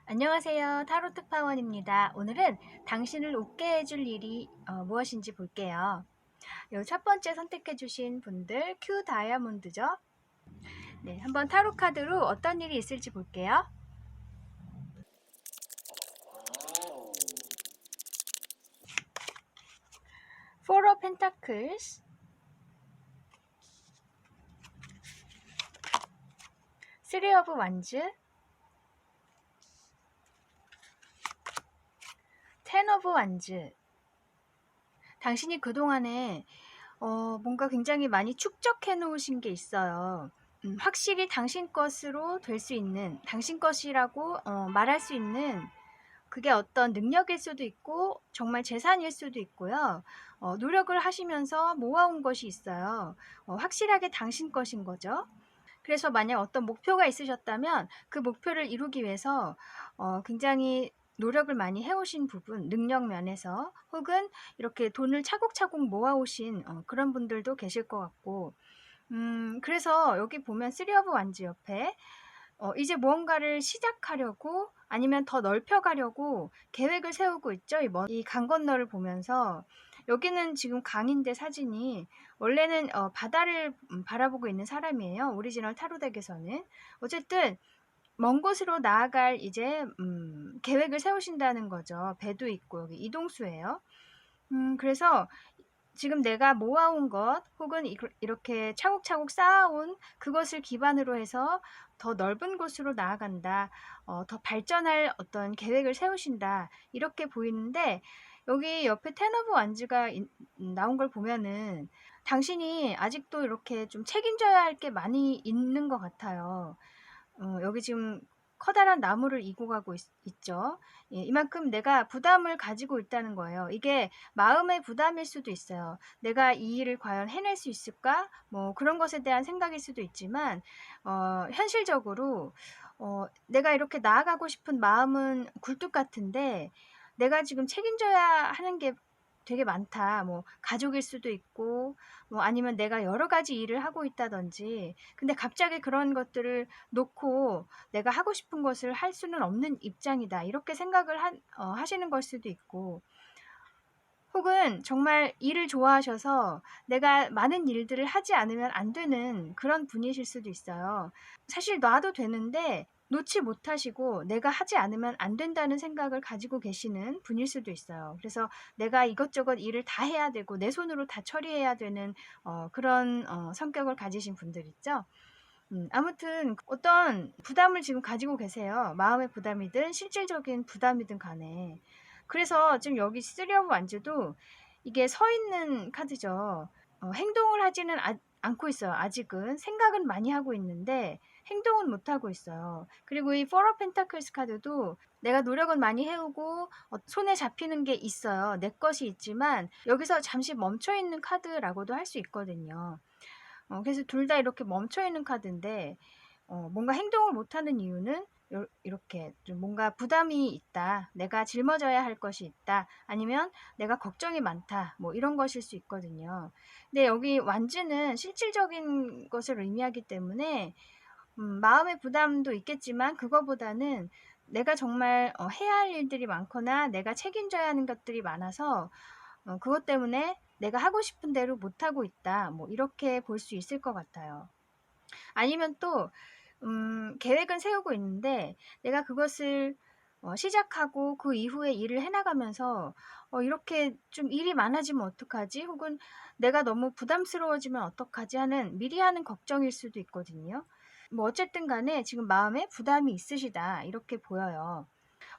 안녕하세요. 타로 특파원입니다. 오늘은 당신을 웃게 해줄 일이 무엇인지 볼게요. 요 첫 번째 선택해 주신 분들 큐 다이아몬드죠. 네, 한번 타로 카드로 어떤 일이 있을지 볼게요. Four of Pentacles, Three of Wands, Ten of Wands. 당신이 그동안에 뭔가 굉장히 많이 축적해 놓으신 게 있어요. 확실히 당신 것으로 될 수 있는, 당신 것이라고 말할 수 있는 그게 어떤 능력일 수도 있고 정말 재산일 수도 있고요. 노력을 하시면서 모아온 것이 있어요. 확실하게 당신 것인 거죠. 그래서 만약 어떤 목표가 있으셨다면 그 목표를 이루기 위해서 굉장히 노력을 많이 해오신 부분, 능력 면에서 혹은 이렇게 돈을 차곡차곡 모아오신 그런 분들도 계실 것 같고, 그래서 여기 보면 쓰리 오브 완즈 옆에 이제 무언가를 시작하려고 아니면 더 넓혀가려고 계획을 세우고 있죠. 이 강 건너를 보면서 여기는 지금 강인데 사진이 원래는 바다를 바라보고 있는 사람이에요. 오리지널 타로덱에서는. 어쨌든 먼 곳으로 나아갈 이제 계획을 세우신다는 거죠. 배도 있고 여기 이동수예요. 그래서 지금 내가 모아온 것 혹은 이렇게 차곡차곡 쌓아온 그것을 기반으로 해서 더 넓은 곳으로 나아간다. 더 발전할 어떤 계획을 세우신다. 이렇게 보이는데 여기 옆에 텐 오브 완즈가 나온 걸 보면은 당신이 아직도 이렇게 좀 책임져야 할 게 많이 있는 것 같아요. 여기 지금 커다란 나무를 이고 가고 있죠. 예, 이만큼 내가 부담을 가지고 있다는 거예요. 이게 마음의 부담일 수도 있어요. 내가 이 일을 과연 해낼 수 있을까? 뭐 그런 것에 대한 생각일 수도 있지만 현실적으로 내가 이렇게 나아가고 싶은 마음은 굴뚝 같은데 내가 지금 책임져야 하는 게 되게 많다. 뭐 가족일 수도 있고 뭐 아니면 내가 여러 가지 일을 하고 있다든지 근데 갑자기 그런 것들을 놓고 내가 하고 싶은 것을 할 수는 없는 입장이다. 이렇게 생각을 하시는 걸 수도 있고 혹은 정말 일을 좋아하셔서 내가 많은 일들을 하지 않으면 안 되는 그런 분이실 수도 있어요. 사실 놔도 되는데 놓지 못하시고 내가 하지 않으면 안 된다는 생각을 가지고 계시는 분일 수도 있어요. 그래서 내가 이것저것 일을 다 해야 되고 내 손으로 다 처리해야 되는 그런 성격을 가지신 분들 있죠. 아무튼 어떤 부담을 지금 가지고 계세요. 마음의 부담이든 실질적인 부담이든 간에. 그래서 지금 여기 쓰리 오브 완즈도 이게 서 있는 카드죠. 행동을 하지는 않고 있어요. 아직은 생각은 많이 하고 있는데 행동은 못 하고 있어요. 그리고 이 포 오브 펜타클스 카드도 내가 노력은 많이 해오고 손에 잡히는 게 있어요. 내 것이 있지만 여기서 잠시 멈춰 있는 카드라고도 할 수 있거든요. 그래서 둘 다 이렇게 멈춰 있는 카드인데 뭔가 행동을 못하는 이유는 이렇게 좀 뭔가 부담이 있다. 내가 짊어져야 할 것이 있다. 아니면 내가 걱정이 많다. 뭐 이런 것일 수 있거든요. 근데 여기 완즈는 실질적인 것을 의미하기 때문에 마음의 부담도 있겠지만 그거보다는 내가 정말 해야 할 일들이 많거나 내가 책임져야 하는 것들이 많아서 그것 때문에 내가 하고 싶은 대로 못하고 있다. 뭐 이렇게 볼 수 있을 것 같아요. 아니면 또 계획은 세우고 있는데 내가 그것을 시작하고 그 이후에 일을 해나가면서 이렇게 좀 일이 많아지면 어떡하지? 혹은 내가 너무 부담스러워지면 어떡하지? 하는 미리 하는 걱정일 수도 있거든요. 뭐 어쨌든 간에 지금 마음에 부담이 있으시다. 이렇게 보여요.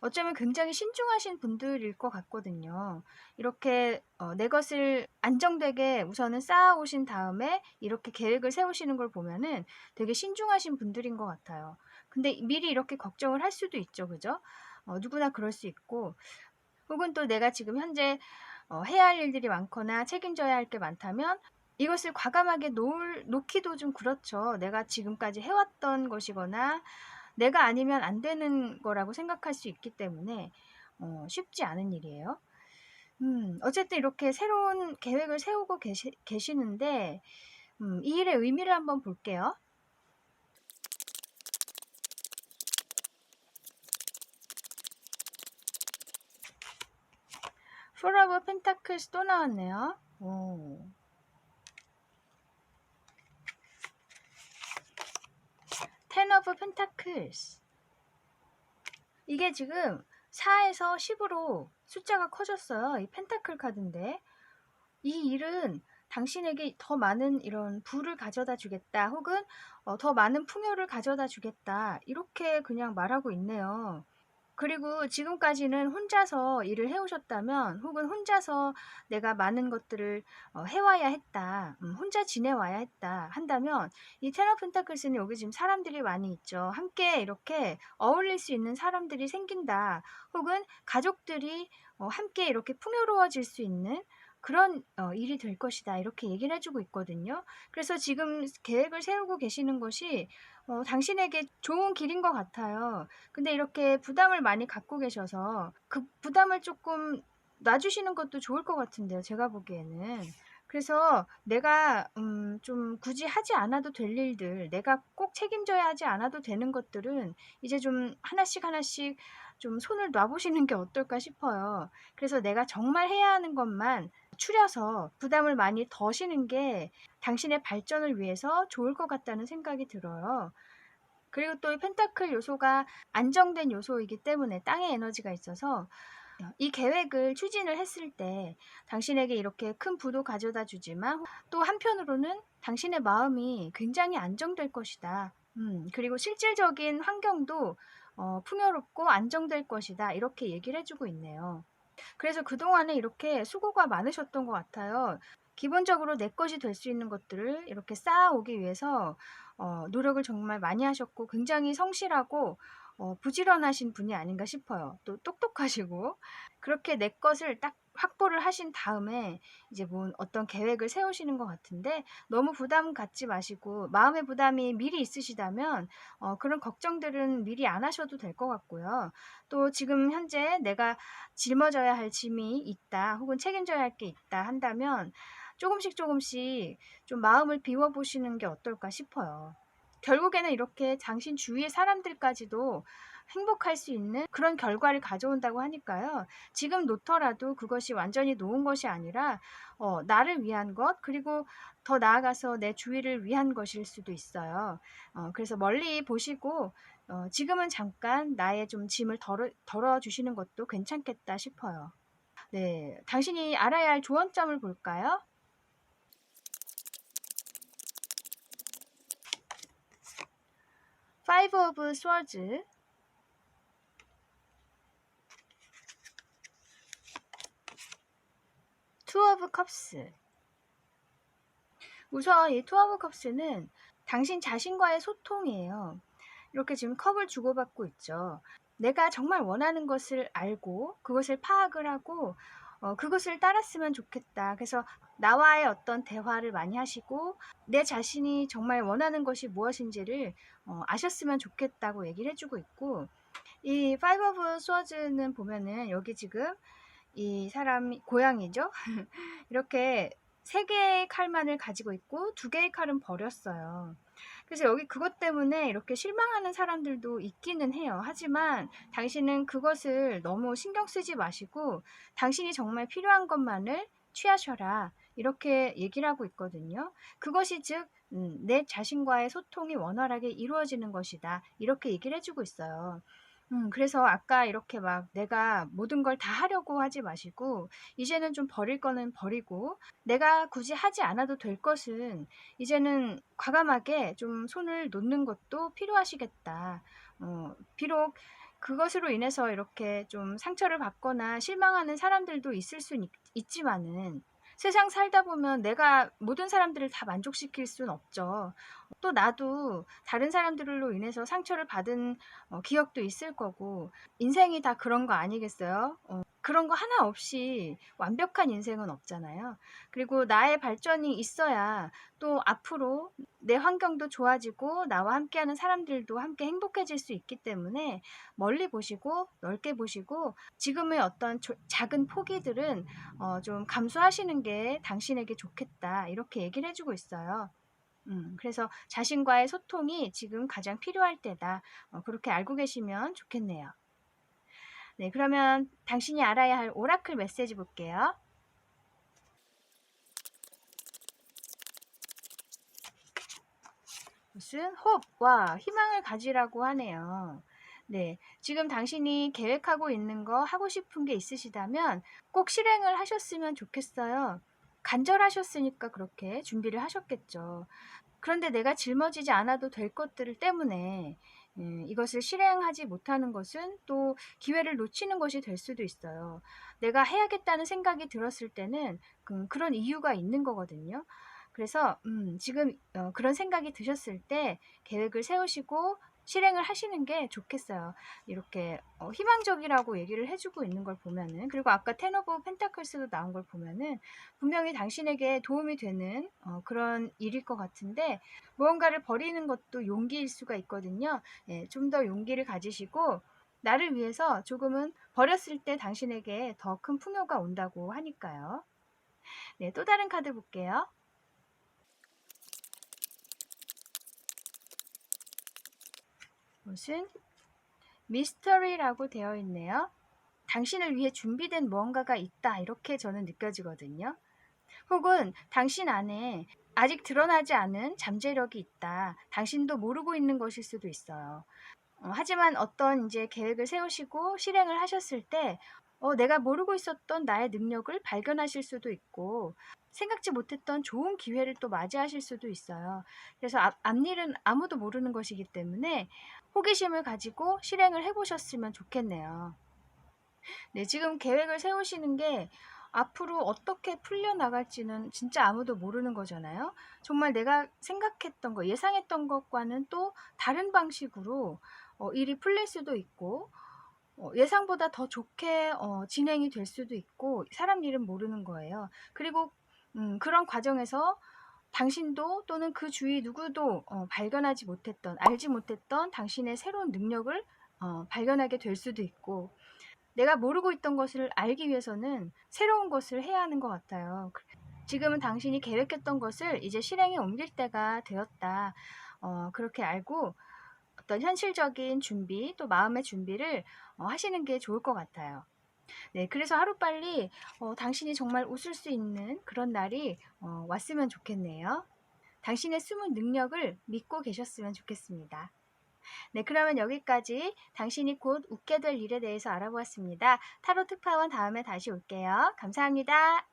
어쩌면 굉장히 신중하신 분들일 것 같거든요. 이렇게 내 것을 안정되게 우선은 쌓아오신 다음에 이렇게 계획을 세우시는 걸 보면은 되게 신중하신 분들인 것 같아요. 근데 미리 이렇게 걱정을 할 수도 있죠. 그죠? 누구나 그럴 수 있고, 혹은 또 내가 지금 현재 해야 할 일들이 많거나 책임져야 할 게 많다면 이것을 과감하게 놓기도 좀 그렇죠. 내가 지금까지 해왔던 것이거나 내가 아니면 안 되는 거라고 생각할 수 있기 때문에 쉽지 않은 일이에요. 어쨌든 이렇게 새로운 계획을 세우고 계시는데 이 일의 의미를 한번 볼게요. Four of Pentacles 또 나왔네요. Ten of Pentacles. 이게 지금 4에서 10으로 숫자가 커졌어요. 이 펜타클 카드인데 이 일은 당신에게 더 많은 이런 부를 가져다 주겠다, 혹은 더 많은 풍요를 가져다 주겠다, 이렇게 그냥 말하고 있네요. 그리고 지금까지는 혼자서 일을 해오셨다면, 혹은 혼자서 내가 많은 것들을 해와야 했다, 혼자 지내와야 했다 한다면, 이 텐 오브 펜타클스는 여기 지금 사람들이 많이 있죠. 함께 이렇게 어울릴 수 있는 사람들이 생긴다, 혹은 가족들이 함께 이렇게 풍요로워질 수 있는 그런 일이 될 것이다, 이렇게 얘기를 해주고 있거든요. 그래서 지금 계획을 세우고 계시는 것이 당신에게 좋은 길인 것 같아요. 근데 이렇게 부담을 많이 갖고 계셔서 그 부담을 조금 놔주시는 것도 좋을 것 같은데요, 제가 보기에는. 그래서 내가 좀 굳이 하지 않아도 될 일들, 내가 꼭 책임져야 하지 않아도 되는 것들은 이제 좀 하나씩 하나씩 좀 손을 놔보시는 게 어떨까 싶어요. 그래서 내가 정말 해야 하는 것만 추려서 부담을 많이 더시는 게 당신의 발전을 위해서 좋을 것 같다는 생각이 들어요. 그리고 또 이 펜타클 요소가 안정된 요소이기 때문에 땅의 에너지가 있어서 이 계획을 추진을 했을 때 당신에게 이렇게 큰 부도 가져다 주지만 또 한편으로는 당신의 마음이 굉장히 안정될 것이다. 그리고 실질적인 환경도 풍요롭고 안정될 것이다. 이렇게 얘기를 해주고 있네요. 그래서 그동안에 이렇게 수고가 많으셨던 것 같아요. 기본적으로 내 것이 될 수 있는 것들을 이렇게 쌓아오기 위해서 노력을 정말 많이 하셨고 굉장히 성실하고 부지런하신 분이 아닌가 싶어요. 또 똑똑하시고 그렇게 내 것을 딱 확보를 하신 다음에 이제 뭐 어떤 계획을 세우시는 것 같은데 너무 부담 갖지 마시고 마음의 부담이 미리 있으시다면 그런 걱정들은 미리 안 하셔도 될 것 같고요. 또 지금 현재 내가 짊어져야 할 짐이 있다, 혹은 책임져야 할 게 있다 한다면 조금씩 조금씩 좀 마음을 비워보시는 게 어떨까 싶어요. 결국에는 이렇게 당신 주위의 사람들까지도 행복할 수 있는 그런 결과를 가져온다고 하니까요. 지금 놓더라도 그것이 완전히 놓은 것이 아니라 나를 위한 것, 그리고 더 나아가서 내 주위를 위한 것일 수도 있어요. 그래서 멀리 보시고 지금은 잠깐 나의 좀 짐을 덜어주시는 것도 괜찮겠다 싶어요. 네, 당신이 알아야 할 조언점을 볼까요? Five of Swords, Two of Cups. 우선 이 Two of Cups는 당신 자신과의 소통이에요. 이렇게 지금 컵을 주고받고 있죠. 내가 정말 원하는 것을 알고 그것을 파악을 하고 그것을 따랐으면 좋겠다. 그래서 나와의 어떤 대화를 많이 하시고 내 자신이 정말 원하는 것이 무엇인지를 아셨으면 좋겠다고 얘기를 해주고 있고, 이 Five of Swords는 보면은 여기 지금 이 사람이 고양이죠. 이렇게 3개의 칼만을 가지고 있고 2개의 칼은 버렸어요. 그래서 여기 그것 때문에 이렇게 실망하는 사람들도 있기는 해요. 하지만 당신은 그것을 너무 신경 쓰지 마시고 당신이 정말 필요한 것만을 취하셔라, 이렇게 얘기를 하고 있거든요. 그것이 즉 내 자신과의 소통이 원활하게 이루어지는 것이다, 이렇게 얘기를 해주고 있어요. 그래서 아까 이렇게 막 내가 모든 걸 다 하려고 하지 마시고 이제는 좀 버릴 거는 버리고 내가 굳이 하지 않아도 될 것은 이제는 과감하게 좀 손을 놓는 것도 필요하시겠다. 비록 그것으로 인해서 이렇게 좀 상처를 받거나 실망하는 사람들도 있을 수는 있지만은 세상 살다 보면 내가 모든 사람들을 다 만족시킬 수는 없죠. 또 나도 다른 사람들로 인해서 상처를 받은 기억도 있을 거고 인생이 다 그런 거 아니겠어요? 그런 거 하나 없이 완벽한 인생은 없잖아요. 그리고 나의 발전이 있어야 또 앞으로 내 환경도 좋아지고 나와 함께하는 사람들도 함께 행복해질 수 있기 때문에 멀리 보시고 넓게 보시고 지금의 어떤 작은 포기들은 좀 감수하시는 게 당신에게 좋겠다 이렇게 얘기를 해주고 있어요. 그래서 자신과의 소통이 지금 가장 필요할 때다. 그렇게 알고 계시면 좋겠네요. 네, 그러면 당신이 알아야 할 오라클 메시지 볼게요. 무슨 호프와 희망을 가지라고 하네요. 네, 지금 당신이 계획하고 있는 거 하고 싶은 게 있으시다면 꼭 실행을 하셨으면 좋겠어요. 간절하셨으니까 그렇게 준비를 하셨겠죠. 그런데 내가 짊어지지 않아도 될 것들 때문에 이것을 실행하지 못하는 것은 또 기회를 놓치는 것이 될 수도 있어요. 내가 해야겠다는 생각이 들었을 때는 그런 이유가 있는 거거든요. 그래서 지금 그런 생각이 드셨을 때 계획을 세우시고 실행을 하시는 게 좋겠어요. 이렇게 희망적이라고 얘기를 해주고 있는 걸 보면은, 그리고 아까 텐 오브 펜타클스도 나온 걸 보면은 분명히 당신에게 도움이 되는 그런 일일 것 같은데, 무언가를 버리는 것도 용기일 수가 있거든요. 예, 좀 더 용기를 가지시고 나를 위해서 조금은 버렸을 때 당신에게 더 큰 풍요가 온다고 하니까요. 네, 또 다른 카드 볼게요. 무슨 미스터리라고 되어 있네요. 당신을 위해 준비된 무언가가 있다 이렇게 저는 느껴지거든요. 혹은 당신 안에 아직 드러나지 않은 잠재력이 있다. 당신도 모르고 있는 것일 수도 있어요. 하지만 어떤 이제 계획을 세우시고 실행을 하셨을 때 내가 모르고 있었던 나의 능력을 발견하실 수도 있고 생각지 못했던 좋은 기회를 또 맞이하실 수도 있어요. 그래서 앞일은 아무도 모르는 것이기 때문에 호기심을 가지고 실행을 해보셨으면 좋겠네요. 네, 지금 계획을 세우시는 게 앞으로 어떻게 풀려나갈지는 진짜 아무도 모르는 거잖아요. 정말 내가 생각했던 거, 예상했던 것과는 또 다른 방식으로 일이 풀릴 수도 있고, 예상보다 더 좋게 진행이 될 수도 있고, 사람 일은 모르는 거예요. 그리고 그런 과정에서 당신도 또는 그 주위 누구도 발견하지 못했던, 알지 못했던 당신의 새로운 능력을 발견하게 될 수도 있고, 내가 모르고 있던 것을 알기 위해서는 새로운 것을 해야 하는 것 같아요. 지금은 당신이 계획했던 것을 이제 실행에 옮길 때가 되었다. 그렇게 알고 어떤 현실적인 준비, 또 마음의 준비를 하시는 게 좋을 것 같아요. 네, 그래서 하루빨리 당신이 정말 웃을 수 있는 그런 날이 왔으면 좋겠네요. 당신의 숨은 능력을 믿고 계셨으면 좋겠습니다. 네, 그러면 여기까지 당신이 곧 웃게 될 일에 대해서 알아보았습니다. 타로 특파원 다음에 다시 올게요. 감사합니다.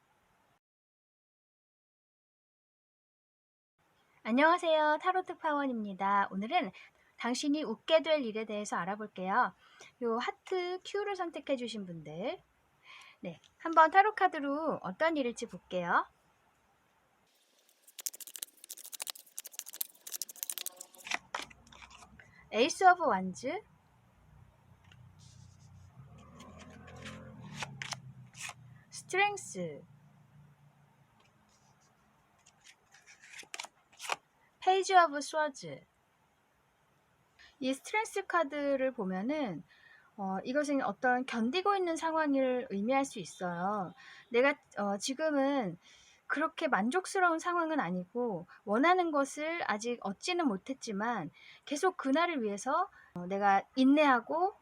안녕하세요. 타로 특파원입니다. 오늘은 당신이 웃게 될 일에 대해서 알아볼게요. 요 하트 Q를 선택해 주신 분들, 네, 한번 타로 카드로 어떤 일일지 볼게요. 에이스 오브 완즈, 스트렝스, 페이지 오브 스워즈. 이 스트렝스 카드를 보면은 이것은 어떤 견디고 있는 상황을 의미할 수 있어요. 내가 지금은 그렇게 만족스러운 상황은 아니고 원하는 것을 아직 얻지는 못했지만 계속 그날을 위해서 내가 인내하고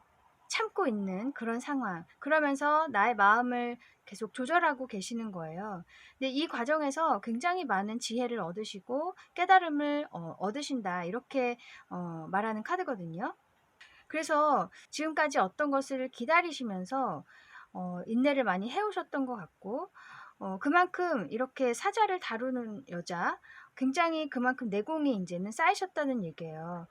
참고 있는 그런 상황. 그러면서 나의 마음을 계속 조절하고 계시는 거예요. 근데 이 과정에서 굉장히 많은 지혜를 얻으시고 깨달음을 얻으신다. 이렇게 말하는 카드거든요. 그래서 지금까지 어떤 것을 기다리시면서 인내를 많이 해오셨던 것 같고, 그만큼 이렇게 사자를 다루는 여자, 굉장히 그만큼 내공이 이제는 쌓이셨다는 얘기예요.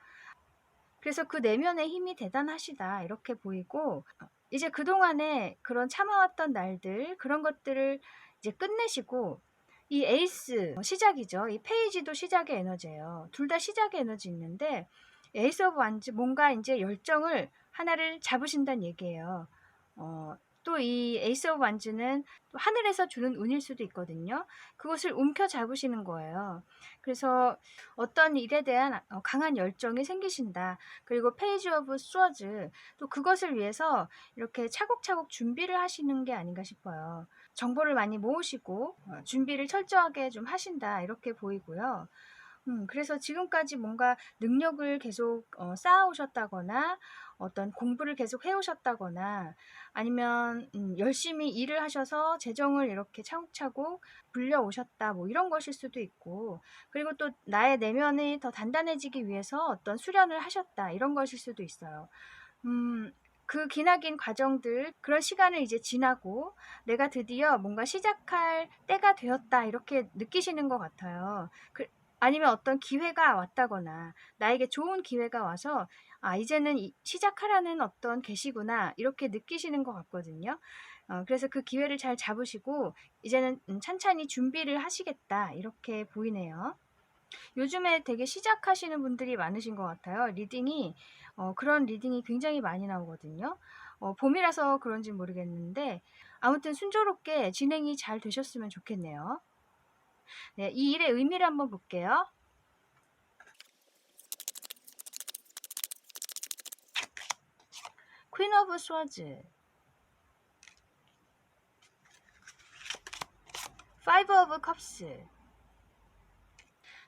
그래서 그 내면의 힘이 대단하시다 이렇게 보이고 이제 그동안에 그런 참아왔던 날들 그런 것들을 이제 끝내시고 이 에이스 시작이죠. 이 페이지도 시작의 에너지예요. 둘 다 시작의 에너지 있는데 에이스 오브 완즈 뭔가 이제 열정을 하나를 잡으신다는 얘기예요. 또 이 에이스 오브 완즈는 하늘에서 주는 운일 수도 있거든요. 그것을 움켜 잡으시는 거예요. 그래서 어떤 일에 대한 강한 열정이 생기신다. 그리고 페이지 오브 스워즈 또 그것을 위해서 이렇게 차곡차곡 준비를 하시는 게 아닌가 싶어요. 정보를 많이 모으시고 준비를 철저하게 좀 하신다 이렇게 보이고요. 그래서 지금까지 뭔가 능력을 계속 쌓아오셨다거나 어떤 공부를 계속 해오셨다거나 아니면 열심히 일을 하셔서 재정을 이렇게 차곡차곡 불려오셨다 뭐 이런 것일 수도 있고 그리고 또 나의 내면이 더 단단해지기 위해서 어떤 수련을 하셨다 이런 것일 수도 있어요. 그 기나긴 과정들 그런 시간을 이제 지나고 내가 드디어 뭔가 시작할 때가 되었다 이렇게 느끼시는 것 같아요. 아니면 어떤 기회가 왔다거나 나에게 좋은 기회가 와서 이제는 시작하라는 어떤 계시구나 이렇게 느끼시는 것 같거든요. 그래서 그 기회를 잘 잡으시고 이제는 찬찬히 준비를 하시겠다 이렇게 보이네요. 요즘에 되게 시작하시는 분들이 많으신 것 같아요. 리딩이 그런 리딩이 굉장히 많이 나오거든요. 봄이라서 그런지 모르겠는데 아무튼 순조롭게 진행이 잘 되셨으면 좋겠네요. 네, 이 일의 의미를 한번 볼게요. 퀸 오브 스워즈, 파이브 오브 컵스.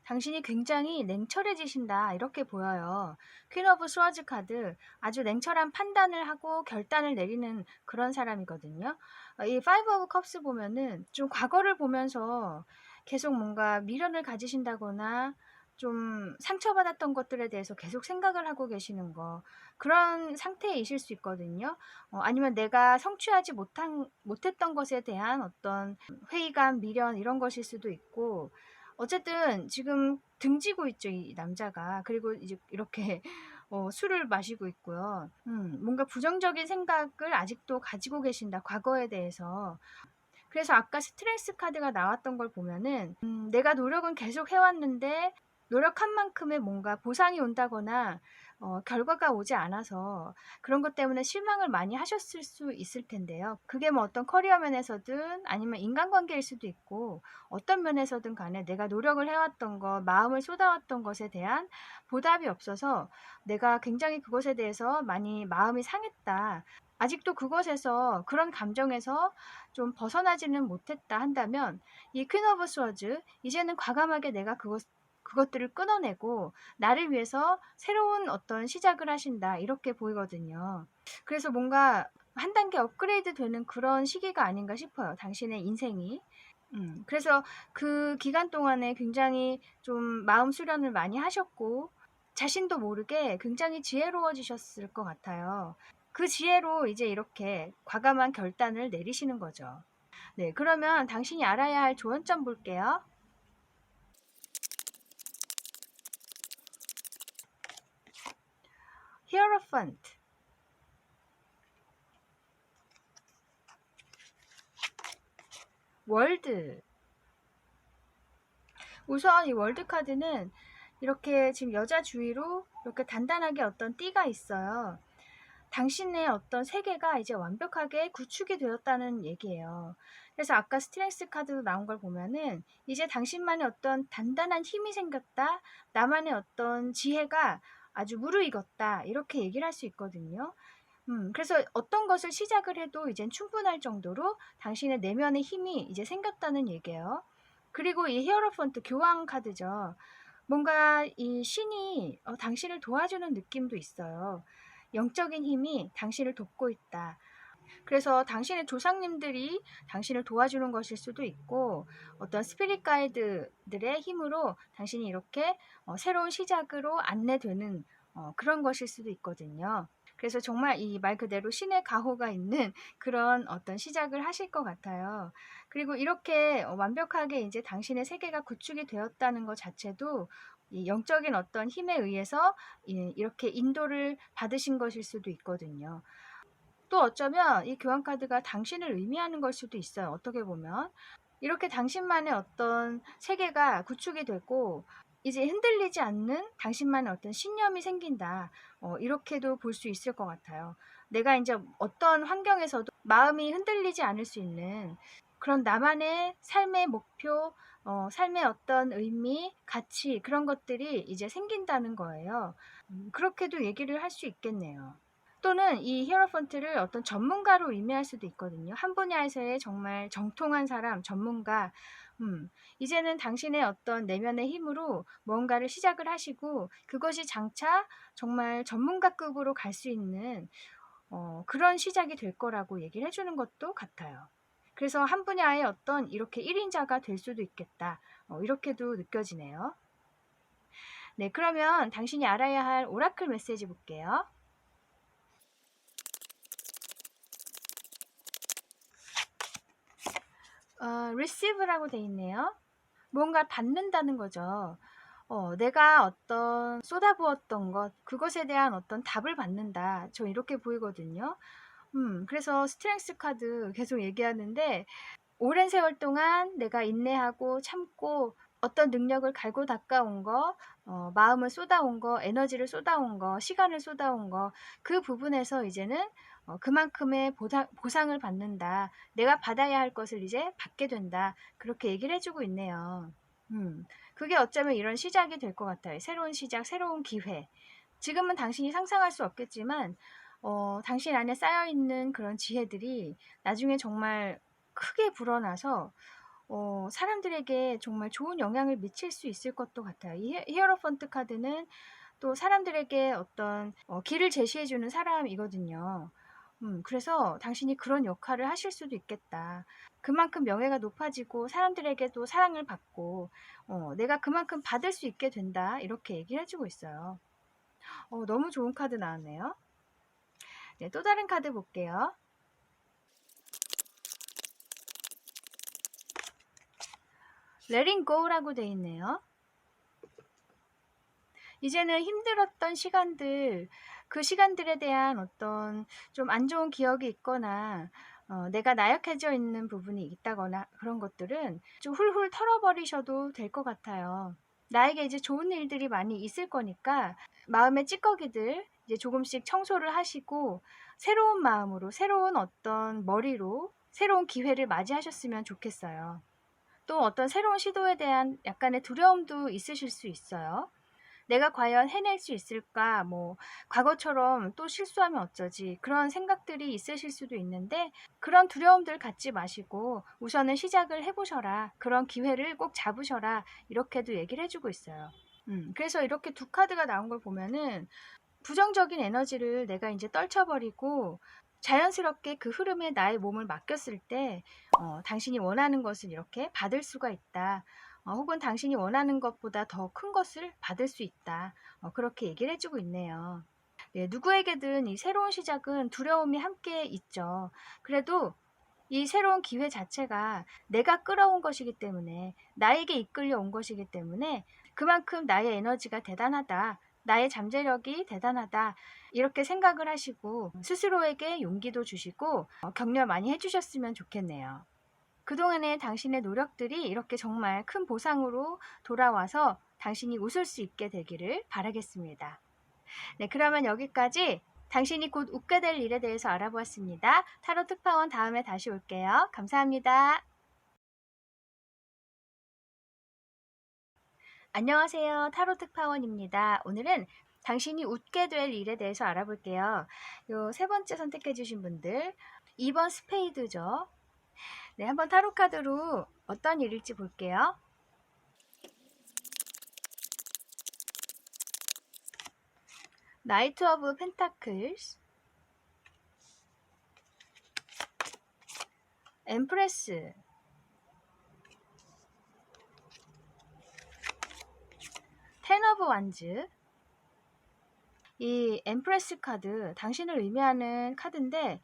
당신이 굉장히 냉철해지신다 이렇게 보여요. 퀸 오브 스워즈 카드 아주 냉철한 판단을 하고 결단을 내리는 그런 사람이거든요. 이 파이브 오브 컵스 보면은 좀 과거를 보면서 계속 뭔가 미련을 가지신다거나 좀 상처받았던 것들에 대해서 계속 생각을 하고 계시는 거 그런 상태이실 수 있거든요. 아니면 내가 성취하지 못했던 것에 대한 어떤 회의감, 미련 이런 것일 수도 있고 어쨌든 지금 등지고 있죠, 이 남자가. 그리고 이제 이렇게 술을 마시고 있고요. 뭔가 부정적인 생각을 아직도 가지고 계신다, 과거에 대해서. 그래서 아까 스트레스 카드가 나왔던 걸 보면은 내가 노력은 계속 해왔는데 노력한 만큼의 뭔가 보상이 온다거나 결과가 오지 않아서 그런 것 때문에 실망을 많이 하셨을 수 있을 텐데요. 그게 뭐 어떤 커리어 면에서든 아니면 인간관계일 수도 있고 어떤 면에서든 간에 내가 노력을 해왔던 것, 마음을 쏟아왔던 것에 대한 보답이 없어서 내가 굉장히 그것에 대해서 많이 마음이 상했다. 아직도 그것에서 그런 감정에서 좀 벗어나지는 못했다 한다면 이 퀸 오브 스워즈 이제는 과감하게 내가 그것들을 끊어내고 나를 위해서 새로운 어떤 시작을 하신다 이렇게 보이거든요. 그래서 뭔가 한 단계 업그레이드 되는 그런 시기가 아닌가 싶어요. 당신의 인생이. 그래서 그 기간 동안에 굉장히 좀 마음 수련을 많이 하셨고 자신도 모르게 굉장히 지혜로워지셨을 것 같아요. 그 지혜로 이제 이렇게 과감한 결단을 내리시는 거죠. 네, 그러면 당신이 알아야 할 조언점 볼게요. 히어로펀트. 월드. 우선 이 월드 카드는 이렇게 지금 여자 주위로 이렇게 단단하게 어떤 띠가 있어요. 당신의 어떤 세계가 이제 완벽하게 구축이 되었다는 얘기예요. 그래서 아까 스트렝스 카드로 나온 걸 보면은 이제 당신만의 어떤 단단한 힘이 생겼다. 나만의 어떤 지혜가 아주 무르익었다. 이렇게 얘기를 할 수 있거든요. 그래서 어떤 것을 시작을 해도 이젠 충분할 정도로 당신의 내면의 힘이 이제 생겼다는 얘기예요. 그리고 이 히어로펀트 교황 카드죠. 뭔가 이 신이 당신을 도와주는 느낌도 있어요. 영적인 힘이 당신을 돕고 있다. 그래서 당신의 조상님들이 당신을 도와주는 것일 수도 있고 어떤 스피릿 가이드들의 힘으로 당신이 이렇게 새로운 시작으로 안내되는 그런 것일 수도 있거든요. 그래서 정말 이 말 그대로 신의 가호가 있는 그런 어떤 시작을 하실 것 같아요. 그리고 이렇게 완벽하게 이제 당신의 세계가 구축이 되었다는 것 자체도 이 영적인 어떤 힘에 의해서 이렇게 인도를 받으신 것일 수도 있거든요. 또 어쩌면 이 교환 카드가 당신을 의미하는 걸 수도 있어요. 어떻게 보면 이렇게 당신만의 어떤 세계가 구축이 되고 이제 흔들리지 않는 당신만의 어떤 신념이 생긴다. 이렇게도 볼 수 있을 것 같아요. 내가 이제 어떤 환경에서도 마음이 흔들리지 않을 수 있는 그런 나만의 삶의 목표, 삶의 어떤 의미, 가치 그런 것들이 이제 생긴다는 거예요. 그렇게도 얘기를 할 수 있겠네요. 또는 이 히에로펀트를 어떤 전문가로 의미할 수도 있거든요. 한 분야에서의 정말 정통한 사람, 전문가. 이제는 당신의 어떤 내면의 힘으로 뭔가를 시작을 하시고 그것이 장차 정말 전문가급으로 갈 수 있는 그런 시작이 될 거라고 얘기를 해주는 것도 같아요. 그래서 한 분야의 어떤 이렇게 1인자가 될 수도 있겠다. 이렇게도 느껴지네요. 네, 그러면 당신이 알아야 할 오라클 메시지 볼게요. receive라고 돼 있네요. 뭔가 받는다는 거죠. 내가 어떤 쏟아부었던 것, 그것에 대한 어떤 답을 받는다. 저 이렇게 보이거든요. 그래서 스트렝스 카드 계속 얘기하는데 오랜 세월 동안 내가 인내하고 참고 어떤 능력을 갈고 닦아온 거, 마음을 쏟아온 거, 에너지를 쏟아온 거, 시간을 쏟아온 거, 그 부분에서 이제는 그만큼의 보상을 받는다. 내가 받아야 할 것을 이제 받게 된다. 그렇게 얘기를 해주고 있네요. 그게 어쩌면 이런 시작이 될 것 같아요. 새로운 시작, 새로운 기회. 지금은 당신이 상상할 수 없겠지만, 당신 안에 쌓여있는 그런 지혜들이 나중에 정말 크게 불어나서 사람들에게 정말 좋은 영향을 미칠 수 있을 것도 같아요. 이 히어로펀트 카드는 또 사람들에게 어떤 길을 제시해주는 사람이거든요. 그래서 당신이 그런 역할을 하실 수도 있겠다. 그만큼 명예가 높아지고 사람들에게도 사랑을 받고 내가 그만큼 받을 수 있게 된다. 이렇게 얘기를 해주고 있어요. 너무 좋은 카드 나왔네요. 네, 또 다른 카드 볼게요. letting go라고 돼 있네요. 이제는 힘들었던 시간들, 그 시간들에 대한 어떤 좀 안 좋은 기억이 있거나 내가 나약해져 있는 부분이 있다거나 그런 것들은 좀 훌훌 털어버리셔도 될 것 같아요. 나에게 이제 좋은 일들이 많이 있을 거니까 마음의 찌꺼기들 이제 조금씩 청소를 하시고 새로운 마음으로, 새로운 어떤 머리로 새로운 기회를 맞이하셨으면 좋겠어요. 또 어떤 새로운 시도에 대한 약간의 두려움도 있으실 수 있어요. 내가 과연 해낼 수 있을까? 뭐 과거처럼 또 실수하면 어쩌지? 그런 생각들이 있으실 수도 있는데 그런 두려움들 갖지 마시고 우선은 시작을 해보셔라. 그런 기회를 꼭 잡으셔라. 이렇게도 얘기를 해주고 있어요. 그래서 이렇게 두 카드가 나온 걸 보면은 부정적인 에너지를 내가 이제 떨쳐버리고 자연스럽게 그 흐름에 나의 몸을 맡겼을 때 당신이 원하는 것을 이렇게 받을 수가 있다. 혹은 당신이 원하는 것보다 더 큰 것을 받을 수 있다. 그렇게 얘기를 해주고 있네요. 네, 누구에게든 이 새로운 시작은 두려움이 함께 있죠. 그래도 이 새로운 기회 자체가 내가 끌어온 것이기 때문에 나에게 이끌려 온 것이기 때문에 그만큼 나의 에너지가 대단하다. 나의 잠재력이 대단하다. 이렇게 생각을 하시고 스스로에게 용기도 주시고 격려 많이 해주셨으면 좋겠네요. 그동안의 당신의 노력들이 이렇게 정말 큰 보상으로 돌아와서 당신이 웃을 수 있게 되기를 바라겠습니다. 네, 그러면 여기까지 당신이 곧 웃게 될 일에 대해서 알아보았습니다. 타로 특파원 다음에 다시 올게요. 감사합니다. 안녕하세요. 타로 특파원입니다. 오늘은 당신이 웃게 될 일에 대해서 알아볼게요. 요 세 번째 선택해 주신 분들 2번 스페이드죠. 네, 한번 타로 카드로 어떤 일일지 볼게요. 나이트 오브 펜타클스, 엠프레스, 텐 오브 완즈. 이 엠프레스 카드 당신을 의미하는 카드인데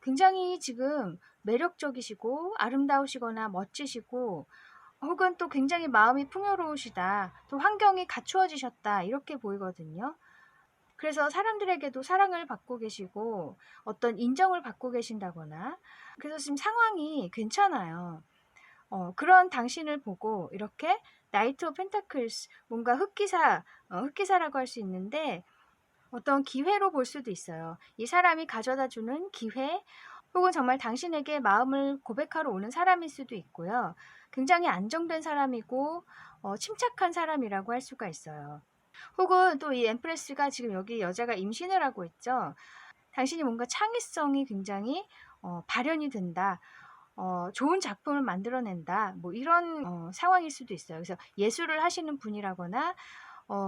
굉장히 지금 매력적이시고 아름다우시거나 멋지시고 혹은 또 굉장히 마음이 풍요로우시다, 또 환경이 갖추어지셨다, 이렇게 보이거든요. 그래서 사람들에게도 사랑을 받고 계시고 어떤 인정을 받고 계신다거나, 그래서 지금 상황이 괜찮아요. 그런 당신을 보고 이렇게 나이트 오브 펜타클스, 뭔가 흑기사라고 할 수 있는데 어떤 기회로 볼 수도 있어요. 이 사람이 가져다 주는 기회, 혹은 정말 당신에게 마음을 고백하러 오는 사람일 수도 있고요. 굉장히 안정된 사람이고 침착한 사람이라고 할 수가 있어요. 혹은 또 이 엠프레스가 지금 여기 여자가 임신을 하고 있죠. 당신이 뭔가 창의성이 굉장히 발현이 된다. 좋은 작품을 만들어낸다. 뭐 이런 상황일 수도 있어요. 그래서 예술을 하시는 분이라거나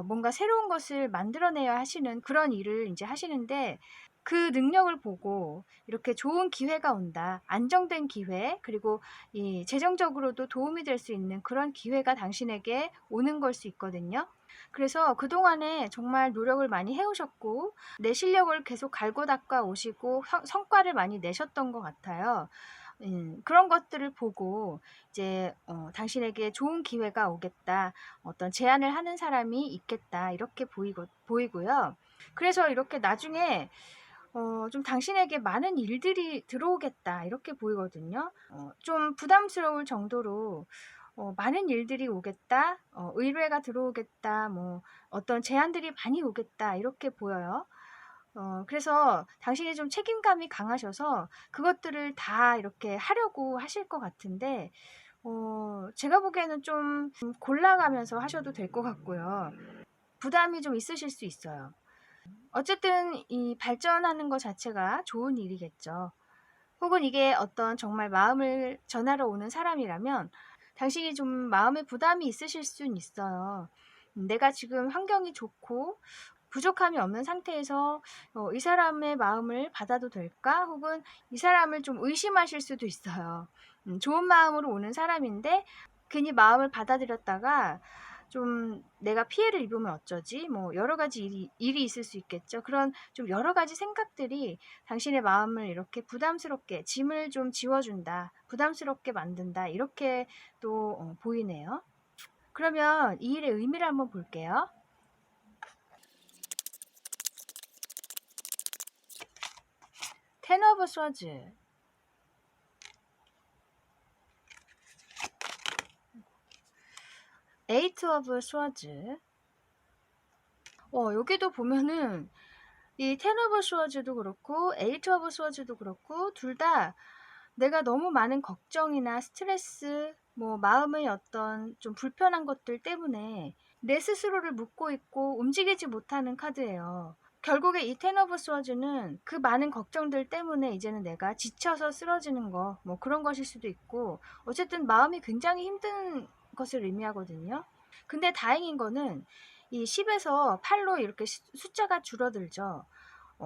뭔가 새로운 것을 만들어내야 하시는 그런 일을 이제 하시는데, 그 능력을 보고 이렇게 좋은 기회가 온다. 안정된 기회, 그리고 이 재정적으로도 도움이 될 수 있는 그런 기회가 당신에게 오는 걸 수 있거든요. 그래서 그동안에 정말 노력을 많이 해오셨고 내 실력을 계속 갈고 닦아 오시고 성과를 많이 내셨던 것 같아요. 그런 것들을 보고 이제 당신에게 좋은 기회가 오겠다, 어떤 제안을 하는 사람이 있겠다, 이렇게 보이고요. 그래서 이렇게 나중에 좀 당신에게 많은 일들이 들어오겠다, 이렇게 보이거든요. 좀 부담스러울 정도로 많은 일들이 오겠다, 의뢰가 들어오겠다, 뭐 어떤 제안들이 많이 오겠다, 이렇게 보여요. 그래서 당신이 좀 책임감이 강하셔서 그것들을 다 이렇게 하려고 하실 것 같은데, 제가 보기에는 좀 골라가면서 하셔도 될 것 같고요. 부담이 좀 있으실 수 있어요. 어쨌든 이 발전하는 것 자체가 좋은 일이겠죠. 혹은 이게 어떤 정말 마음을 전하러 오는 사람이라면 당신이 좀 마음의 부담이 있으실 수는 있어요. 내가 지금 환경이 좋고 부족함이 없는 상태에서 이 사람의 마음을 받아도 될까? 혹은 이 사람을 좀 의심하실 수도 있어요. 좋은 마음으로 오는 사람인데 괜히 마음을 받아들였다가 좀 내가 피해를 입으면 어쩌지? 뭐 여러 가지 일이 있을 수 있겠죠. 그런 좀 여러 가지 생각들이 당신의 마음을 이렇게 부담스럽게, 짐을 좀 지워준다, 부담스럽게 만든다, 이렇게 또 보이네요. 그러면 이 일의 의미를 한번 볼게요. 텐 오브 스워즈, 에이트 오브 스워즈. 여기도 보면은 이 텐 오브 스워즈도 그렇고 에이트 오브 스워즈도 그렇고 둘 다 내가 너무 많은 걱정이나 스트레스, 뭐 마음의 어떤 좀 불편한 것들 때문에 내 스스로를 묶고 있고 움직이지 못하는 카드예요. 결국에 이 텐 오브 스워즈는 그 많은 걱정들 때문에 이제는 내가 지쳐서 쓰러지는 거, 뭐 그런 것일 수도 있고, 어쨌든 마음이 굉장히 힘든 것을 의미하거든요. 근데 다행인 거는 이 10에서 8로 이렇게 숫자가 줄어들죠.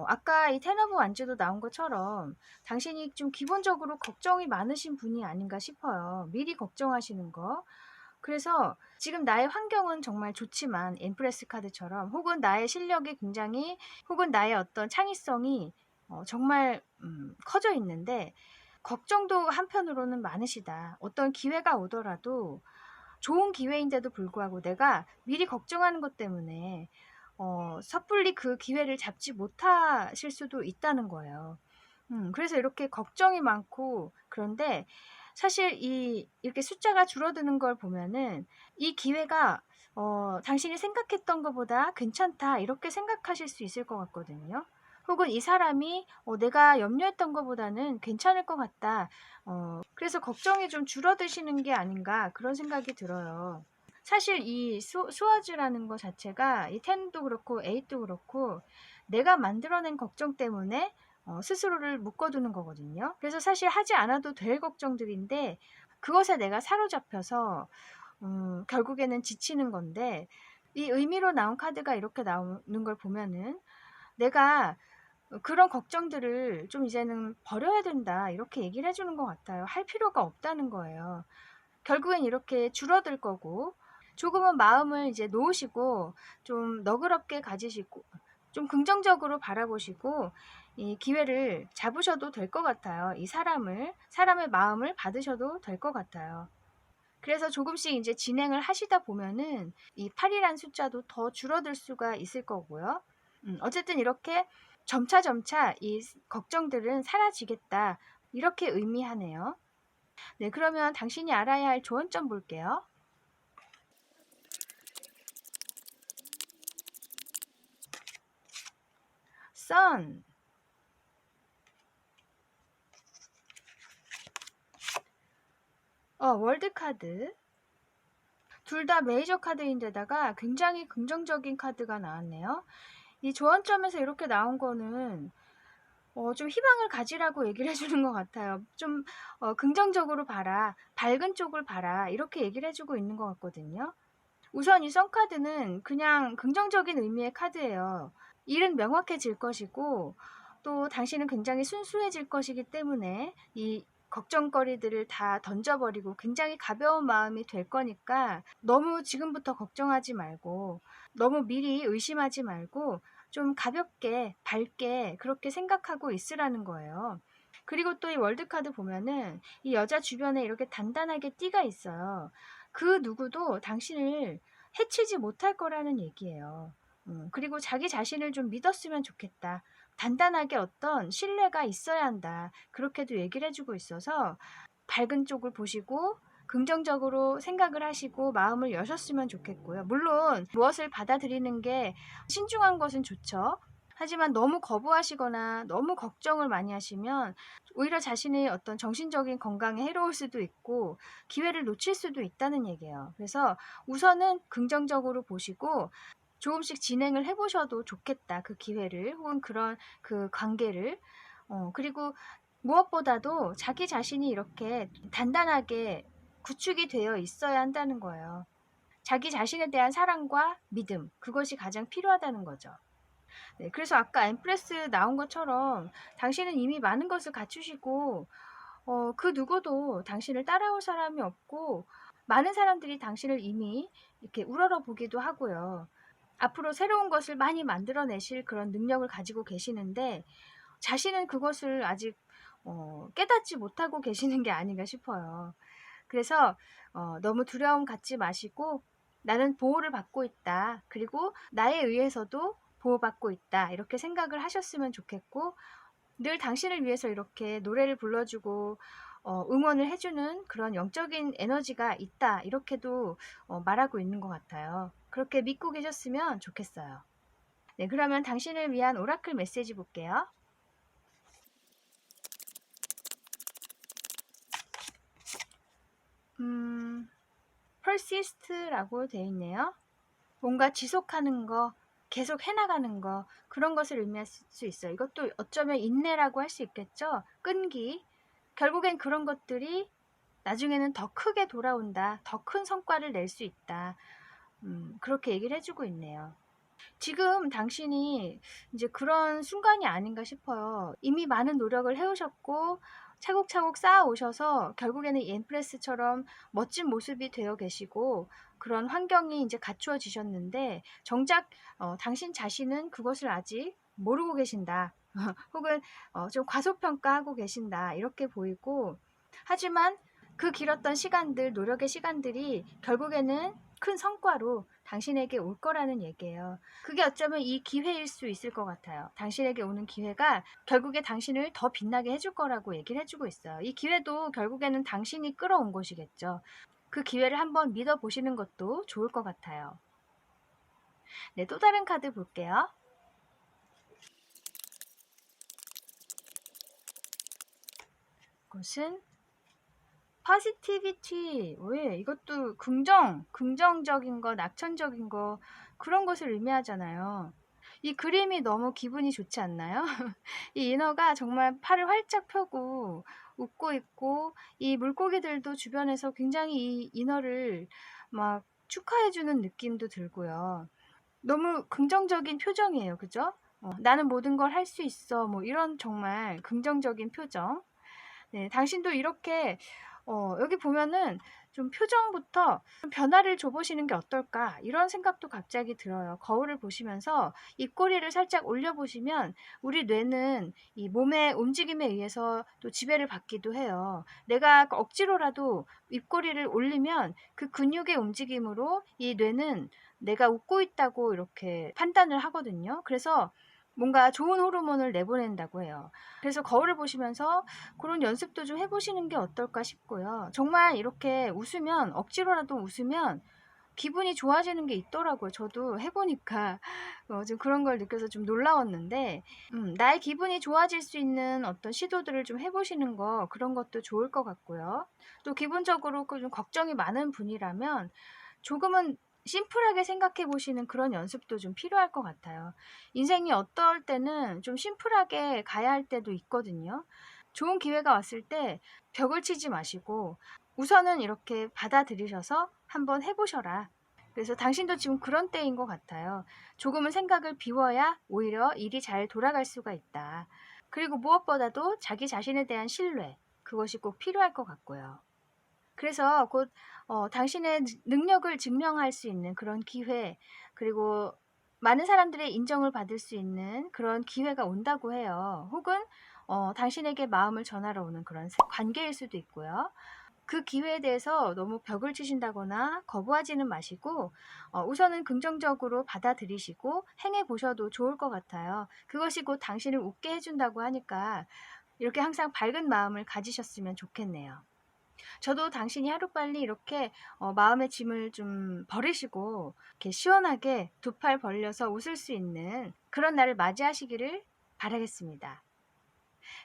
아까 이 텐 오브 완즈도 나온 것처럼 당신이 좀 기본적으로 걱정이 많으신 분이 아닌가 싶어요. 미리 걱정하시는 거. 그래서 지금 나의 환경은 정말 좋지만, 엠프레스 카드처럼, 혹은 나의 실력이 굉장히, 혹은 나의 어떤 창의성이 정말 커져 있는데 걱정도 한편으로는 많으시다. 어떤 기회가 오더라도 좋은 기회인데도 불구하고 내가 미리 걱정하는 것 때문에 섣불리 그 기회를 잡지 못하실 수도 있다는 거예요. 그래서 이렇게 걱정이 많고, 그런데 사실 이렇게 숫자가 줄어드는 걸 보면은 이 기회가 당신이 생각했던 것보다 괜찮다, 이렇게 생각하실 수 있을 것 같거든요. 혹은 이 사람이 내가 염려했던 것보다는 괜찮을 것 같다. 그래서 걱정이 좀 줄어드시는 게 아닌가, 그런 생각이 들어요. 사실 이 스워즈라는 것 자체가 이 10도 그렇고 8도 그렇고 내가 만들어낸 걱정 때문에 스스로를 묶어두는 거거든요. 그래서 사실 하지 않아도 될 걱정들인데 그것에 내가 사로잡혀서 결국에는 지치는 건데, 이 의미로 나온 카드가 이렇게 나오는 걸 보면은 내가 그런 걱정들을 좀 이제는 버려야 된다, 이렇게 얘기를 해주는 것 같아요. 할 필요가 없다는 거예요. 결국엔 이렇게 줄어들 거고, 조금은 마음을 이제 놓으시고 좀 너그럽게 가지시고 좀 긍정적으로 바라보시고 이 기회를 잡으셔도 될 것 같아요. 이 사람의 마음을 받으셔도 될 것 같아요. 그래서 조금씩 이제 진행을 하시다 보면은 이 8이란 숫자도 더 줄어들 수가 있을 거고요. 어쨌든 이렇게 점차 이 걱정들은 사라지겠다. 이렇게 의미하네요. 네, 그러면 당신이 알아야 할 조언점 볼게요. Sun. 월드 카드. 둘 다 메이저 카드인데다가 굉장히 긍정적인 카드가 나왔네요. 이 조언점에서 이렇게 나온 거는 좀 희망을 가지라고 얘기를 해주는 것 같아요. 좀 긍정적으로 봐라, 밝은 쪽을 봐라, 이렇게 얘기를 해주고 있는 것 같거든요. 우선 이 선카드는 그냥 긍정적인 의미의 카드예요. 일은 명확해질 것이고 또 당신은 굉장히 순수해질 것이기 때문에 이 걱정거리들을 다 던져버리고 굉장히 가벼운 마음이 될 거니까 너무 지금부터 걱정하지 말고 너무 미리 의심하지 말고 좀 가볍게 밝게 그렇게 생각하고 있으라는 거예요. 그리고 또 이 월드카드 보면은 이 여자 주변에 이렇게 단단하게 띠가 있어요. 그 누구도 당신을 해치지 못할 거라는 얘기예요. 그리고 자기 자신을 좀 믿었으면 좋겠다. 단단하게 어떤 신뢰가 있어야 한다. 그렇게도 얘기를 해주고 있어서 밝은 쪽을 보시고 긍정적으로 생각을 하시고 마음을 여셨으면 좋겠고요. 물론 무엇을 받아들이는 게 신중한 것은 좋죠. 하지만 너무 거부하시거나 너무 걱정을 많이 하시면 오히려 자신의 어떤 정신적인 건강에 해로울 수도 있고 기회를 놓칠 수도 있다는 얘기예요. 그래서 우선은 긍정적으로 보시고 조금씩 진행을 해보셔도 좋겠다. 그 기회를 혹은 그런 그 관계를 그리고 무엇보다도 자기 자신이 이렇게 단단하게 구축이 되어 있어야 한다는 거예요. 자기 자신에 대한 사랑과 믿음, 그것이 가장 필요하다는 거죠. 네, 그래서 아까 엠프레스 나온 것처럼 당신은 이미 많은 것을 갖추시고 그 누구도 당신을 따라올 사람이 없고 많은 사람들이 당신을 이미 이렇게 우러러 보기도 하고요. 앞으로 새로운 것을 많이 만들어내실 그런 능력을 가지고 계시는데 자신은 그것을 아직 깨닫지 못하고 계시는 게 아닌가 싶어요. 그래서 너무 두려움 갖지 마시고 나는 보호를 받고 있다. 그리고 나에 의해서도 보호받고 있다. 이렇게 생각을 하셨으면 좋겠고 늘 당신을 위해서 이렇게 노래를 불러주고 응원을 해주는 그런 영적인 에너지가 있다. 이렇게도 말하고 있는 것 같아요. 그렇게 믿고 계셨으면 좋겠어요. 네, 그러면 당신을 위한 오라클 메시지 볼게요. persist라고 되어 있네요. 뭔가 지속하는 거, 계속 해나가는 거, 그런 것을 의미할 수 있어요. 이것도 어쩌면 인내라고 할 수 있겠죠. 끈기. 결국엔 그런 것들이 나중에는 더 크게 돌아온다. 더 큰 성과를 낼 수 있다. 그렇게 얘기를 해주고 있네요. 지금 당신이 이제 그런 순간이 아닌가 싶어요. 이미 많은 노력을 해오셨고 차곡차곡 쌓아오셔서 결국에는 이 엠프레스처럼 멋진 모습이 되어 계시고 그런 환경이 이제 갖추어지셨는데 정작 당신 자신은 그것을 아직 모르고 계신다. 혹은 좀 과소평가하고 계신다. 이렇게 보이고 하지만 그 길었던 시간들, 노력의 시간들이 결국에는 큰 성과로 당신에게 올 거라는 얘기예요. 그게 어쩌면 이 기회일 수 있을 것 같아요. 당신에게 오는 기회가 결국에 당신을 더 빛나게 해줄 거라고 얘기를 해주고 있어요. 이 기회도 결국에는 당신이 끌어온 것이겠죠. 그 기회를 한번 믿어보시는 것도 좋을 것 같아요. 네, 또 다른 카드 볼게요. 이것은 positivity. 왜? 이것도 긍정적인 거, 낙천적인 거, 그런 것을 의미하잖아요. 이 그림이 너무 기분이 좋지 않나요? 이 인어가 정말 팔을 활짝 펴고 웃고 있고 이 물고기들도 주변에서 굉장히 이 인어를 막 축하해주는 느낌도 들고요. 너무 긍정적인 표정이에요. 그죠? 나는 모든 걸 할 수 있어. 뭐 이런 정말 긍정적인 표정. 네, 당신도 이렇게 여기 보면은 좀 표정부터 좀 변화를 줘보시는 게 어떨까 이런 생각도 갑자기 들어요. 거울을 보시면서 입꼬리를 살짝 올려보시면 우리 뇌는 이 몸의 움직임에 의해서 또 지배를 받기도 해요. 내가 억지로라도 입꼬리를 올리면 그 근육의 움직임으로 이 뇌는 내가 웃고 있다고 이렇게 판단을 하거든요. 그래서 뭔가 좋은 호르몬을 내보낸다고 해요. 그래서 거울을 보시면서 그런 연습도 좀 해보시는 게 어떨까 싶고요. 정말 이렇게 웃으면 억지로라도 웃으면 기분이 좋아지는 게 있더라고요. 저도 해보니까 좀 그런 걸 느껴서 좀 놀라웠는데 나의 기분이 좋아질 수 있는 어떤 시도들을 좀 해보시는 거 그런 것도 좋을 것 같고요. 또 기본적으로 좀 걱정이 많은 분이라면 조금은 심플하게 생각해 보시는 그런 연습도 좀 필요할 것 같아요. 인생이 어떨 때는 좀 심플하게 가야 할 때도 있거든요. 좋은 기회가 왔을 때 벽을 치지 마시고 우선은 이렇게 받아들이셔서 한번 해보셔라. 그래서 당신도 지금 그런 때인 것 같아요. 조금은 생각을 비워야 오히려 일이 잘 돌아갈 수가 있다. 그리고 무엇보다도 자기 자신에 대한 신뢰, 그것이 꼭 필요할 것 같고요. 그래서 곧 당신의 능력을 증명할 수 있는 그런 기회, 그리고 많은 사람들의 인정을 받을 수 있는 그런 기회가 온다고 해요. 혹은 당신에게 마음을 전하러 오는 그런 관계일 수도 있고요. 그 기회에 대해서 너무 벽을 치신다거나 거부하지는 마시고 우선은 긍정적으로 받아들이시고 행해 보셔도 좋을 것 같아요. 그것이 곧 당신을 웃게 해준다고 하니까 이렇게 항상 밝은 마음을 가지셨으면 좋겠네요. 저도 당신이 하루빨리 이렇게 마음의 짐을 좀 버리시고 이렇게 시원하게 두 팔 벌려서 웃을 수 있는 그런 날을 맞이하시기를 바라겠습니다.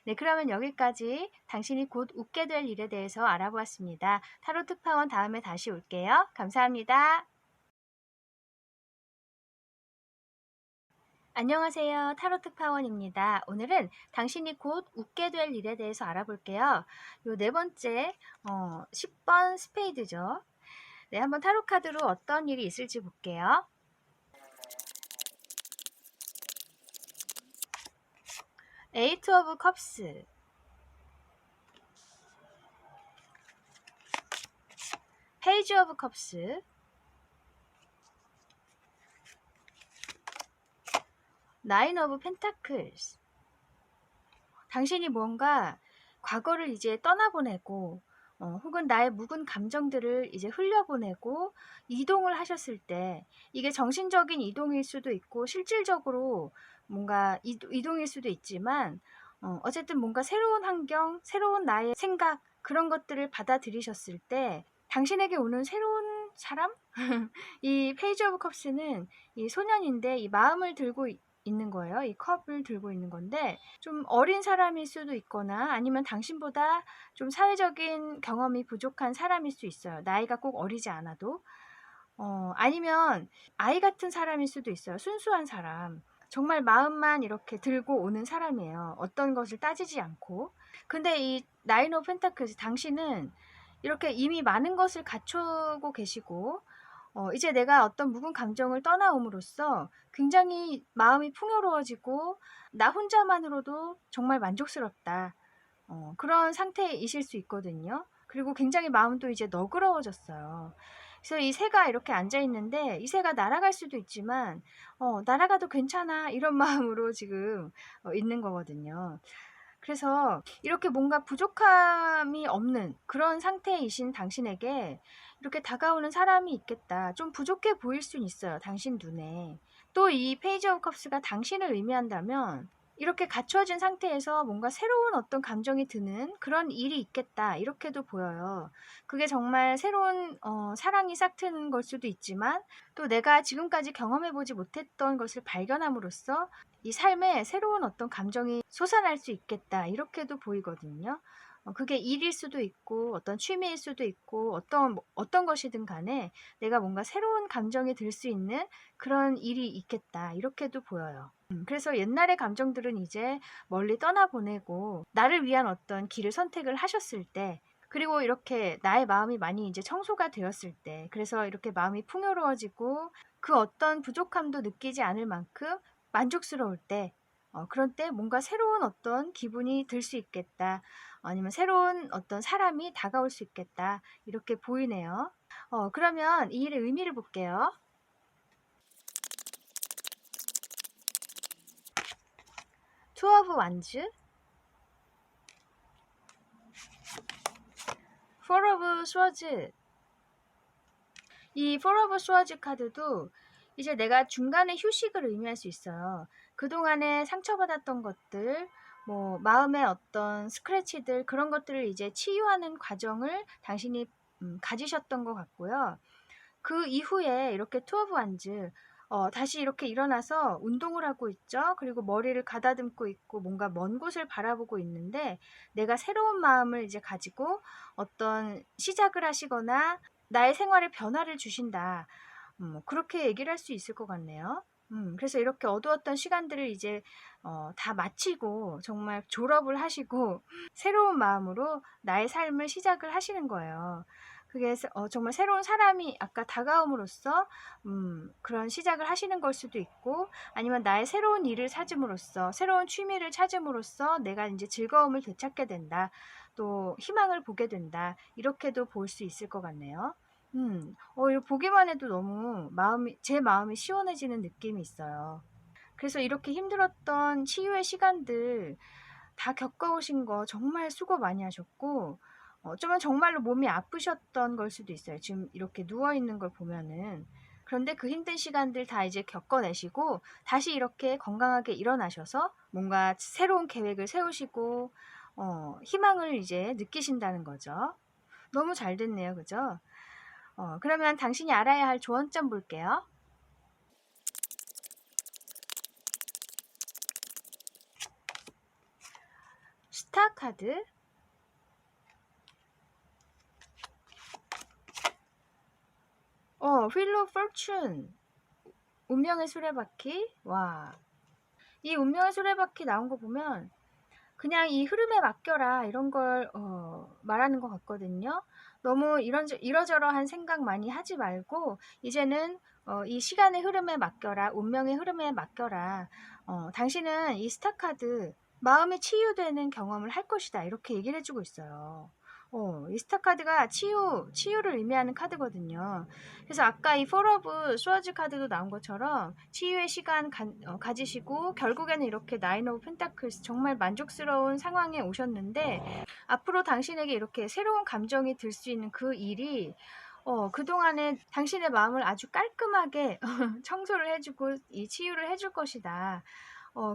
네, 그러면 여기까지 당신이 곧 웃게 될 일에 대해서 알아보았습니다. 타로 특파원 다음에 다시 올게요. 감사합니다. 안녕하세요. 타로 특파원입니다. 오늘은 당신이 곧 웃게 될 일에 대해서 알아볼게요. 요 네 번째 10번 스페이드죠. 네, 한번 타로 카드로 어떤 일이 있을지 볼게요. 에이트 오브 컵스, 페이지 오브 컵스, 나인 오브 펜타클스. 당신이 뭔가 과거를 이제 떠나보내고 혹은 나의 묵은 감정들을 이제 흘려보내고 이동을 하셨을 때 이게 정신적인 이동일 수도 있고 실질적으로 뭔가 이동일 수도 있지만 어쨌든 뭔가 새로운 환경, 새로운 나의 생각 그런 것들을 받아들이셨을 때 당신에게 오는 새로운 사람? 이 페이지 오브 컵스는 이 소년인데 이 마음을 들고 있는 거예요. 이 컵을 들고 있는 건데 좀 어린 사람일 수도 있거나 아니면 당신보다 좀 사회적인 경험이 부족한 사람일 수 있어요. 나이가 꼭 어리지 않아도. 아니면 아이 같은 사람일 수도 있어요. 순수한 사람. 정말 마음만 이렇게 들고 오는 사람이에요. 어떤 것을 따지지 않고. 근데 이 나인 오브 펜타클스 당신은 이렇게 이미 많은 것을 갖추고 계시고 이제 내가 어떤 묵은 감정을 떠나옴으로써 굉장히 마음이 풍요로워지고 나 혼자만으로도 정말 만족스럽다. 그런 상태이실 수 있거든요. 그리고 굉장히 마음도 이제 너그러워졌어요. 그래서 이 새가 이렇게 앉아 있는데 이 새가 날아갈 수도 있지만 날아가도 괜찮아 이런 마음으로 지금 있는 거거든요. 그래서 이렇게 뭔가 부족함이 없는 그런 상태이신 당신에게 이렇게 다가오는 사람이 있겠다. 좀 부족해 보일 수는 있어요. 당신 눈에. 또 이 페이지 오브 컵스가 당신을 의미한다면 이렇게 갖춰진 상태에서 뭔가 새로운 어떤 감정이 드는 그런 일이 있겠다. 이렇게도 보여요. 그게 정말 새로운 사랑이 싹트는 걸 수도 있지만 또 내가 지금까지 경험해보지 못했던 것을 발견함으로써 이 삶에 새로운 어떤 감정이 솟아날 수 있겠다. 이렇게도 보이거든요. 그게 일일 수도 있고 어떤 취미일 수도 있고 어떤 것이든 간에 내가 뭔가 새로운 감정이 들 수 있는 그런 일이 있겠다. 이렇게도 보여요. 그래서 옛날의 감정들은 이제 멀리 떠나보내고 나를 위한 어떤 길을 선택을 하셨을 때 그리고 이렇게 나의 마음이 많이 이제 청소가 되었을 때 그래서 이렇게 마음이 풍요로워지고 그 어떤 부족함도 느끼지 않을 만큼 만족스러울 때 그런 때 뭔가 새로운 어떤 기분이 들 수 있겠다. 아니면 새로운 어떤 사람이 다가올 수 있겠다. 이렇게 보이네요. 그러면 이 일의 의미를 볼게요. 투 오브 완즈, 포 오브 스워즈. 이 포 오브 스워즈 카드도 이제 내가 중간에 휴식을 의미할 수 있어요. 그동안에 상처받았던 것들, 뭐 마음의 어떤 스크래치들, 그런 것들을 이제 치유하는 과정을 당신이 가지셨던 것 같고요. 그 이후에 이렇게 투 오브 완즈, 다시 이렇게 일어나서 운동을 하고 있죠. 그리고 머리를 가다듬고 있고 뭔가 먼 곳을 바라보고 있는데, 내가 새로운 마음을 이제 가지고 어떤 시작을 하시거나 나의 생활에 변화를 주신다. 그렇게 얘기를 할 수 있을 것 같네요. 그래서 이렇게 어두웠던 시간들을 이제 다 마치고 정말 졸업을 하시고 새로운 마음으로 나의 삶을 시작을 하시는 거예요. 그게 정말 새로운 사람이 아까 다가옴으로써 그런 시작을 하시는 걸 수도 있고, 아니면 나의 새로운 일을 찾음으로써, 새로운 취미를 찾음으로써 내가 이제 즐거움을 되찾게 된다. 또 희망을 보게 된다. 이렇게도 볼 수 있을 것 같네요. 이거 보기만 해도 너무 제 마음이 시원해지는 느낌이 있어요. 그래서 이렇게 힘들었던 치유의 시간들 다 겪어오신 거 정말 수고 많이 하셨고, 어쩌면 정말로 몸이 아프셨던 걸 수도 있어요. 지금 이렇게 누워있는 걸 보면은. 그런데 그 힘든 시간들 다 이제 겪어내시고, 다시 이렇게 건강하게 일어나셔서 뭔가 새로운 계획을 세우시고, 희망을 이제 느끼신다는 거죠. 너무 잘 됐네요. 그죠? 그러면 당신이 알아야 할 조언점 볼게요. 스타 카드, 휠 오브 포춘, 운명의 수레바퀴. 와, 이 운명의 수레바퀴 나온 거 보면 그냥 이 흐름에 맡겨라 이런 걸 말하는 것 같거든요. 너무 이러저러한 생각 많이 하지 말고 이제는 이 시간의 흐름에 맡겨라, 운명의 흐름에 맡겨라. 당신은 이 스타카드 마음이 치유되는 경험을 할 것이다, 이렇게 얘기를 해주고 있어요. 이 스타카드가 치유를 의미하는 카드거든요. 그래서 아까 이 포 오브 스워즈 카드도 나온 것처럼 치유의 시간 가지시고 결국에는 이렇게 나인 오브 펜타클스, 정말 만족스러운 상황에 오셨는데, 앞으로 당신에게 이렇게 새로운 감정이 들 수 있는 그 일이 그동안에 당신의 마음을 아주 깔끔하게 청소를 해주고 이 치유를 해줄 것이다.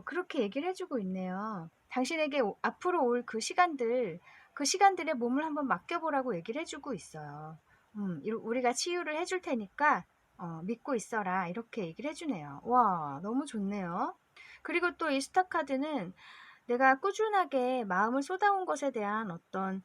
그렇게 얘기를 해주고 있네요. 당신에게 앞으로 올 그 시간들, 그 시간들에 몸을 한번 맡겨보라고 얘기를 해주고 있어요. 우리가 치유를 해줄 테니까 믿고 있어라, 이렇게 얘기를 해주네요. 와, 너무 좋네요. 그리고 또 이 스타카드는 내가 꾸준하게 마음을 쏟아온 것에 대한 어떤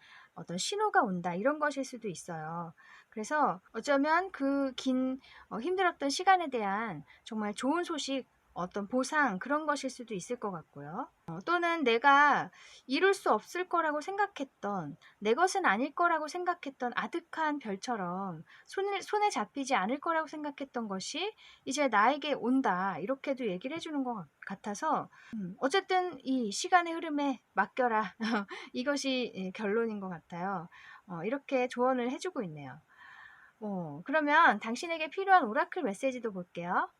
신호가 온다, 이런 것일 수도 있어요. 그래서 어쩌면 그 긴 힘들었던 시간에 대한 정말 좋은 소식, 어떤 보상, 그런 것일 수도 있을 것 같고요. 또는 내가 이룰 수 없을 거라고 생각했던, 내 것은 아닐 거라고 생각했던 아득한 별처럼 손에 잡히지 않을 거라고 생각했던 것이 이제 나에게 온다, 이렇게도 얘기를 해주는 것 같아서 어쨌든 이 시간의 흐름에 맡겨라. 이것이 결론인 것 같아요. 이렇게 조언을 해주고 있네요. 그러면 당신에게 필요한 오라클 메시지도 볼게요.